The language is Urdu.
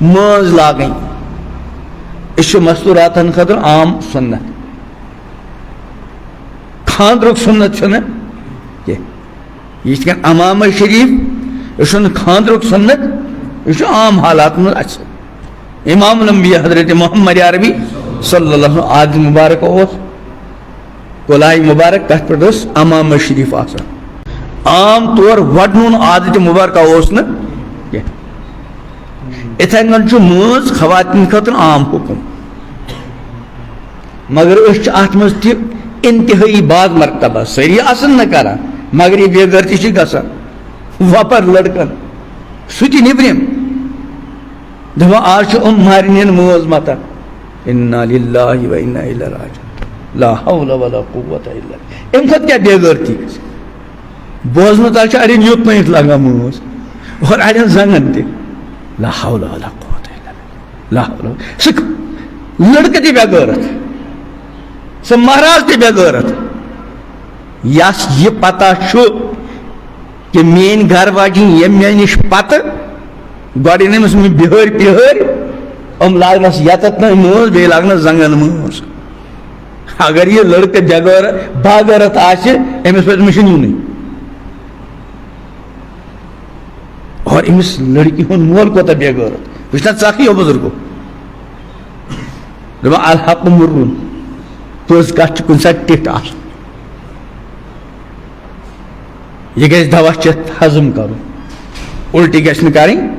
ماز لاگن یہ مستوراتن خاطر عام سنت خاندرک سنت یہ امام شریف یہ خاندرک سنت یہ عام حالات من امام الانبیاء حضرت محمد عربی صلی اللہ علیہ وسلم عاد مبارک کلائی مبارک تر پہ امام شریف آسان عام طور وڈن عادت مبارکہ اتھے کن ماز خواتین خاطر عام حکم مگر ات مز تہ انتہائی بعض مرتبہ سری آسن نہ کران مگر یہ بے غیرتی گژھان وپر لڑکن سہ نبرم دپان آج مارنین ماز متا انا للہ و انا الیہ راجعون لا حول ولا قوت الا باللہ ام کھت کیا بے غیرتی بوزن تل اڑین یوت نت لگان ماز اور اڑین زنگن تہ لا حول ولا قوت الا باللہ لا حول سہ لڑکہ تہ بے غیرت سہ مہراز تہ بے غیرت یس یہ پتہ کہ مین گھر واجن یم مے نش پتہ گۄڈٕ أمِس بِہٲرۍ پِہٲرۍ لاگنس یتت ماز بیٚیہِ لاگنس زنگن ماز اگر یہ لڑکہ باغیرت آسہِ أمِس پزِ مشن یُنٕے اور أمِس لڑکی ہُنٛد مول کوتاہ بے غیرت وٕچھ نا ژکھ یو بزرگو دپان الحق مُرُن پٔز کتھ چھِ کُنہِ ساتہٕ ٹِٹھ آسان یہ گژھِ دوا چتھ ہضم کرُن الٹی گژھِ نہٕ کرٕنۍ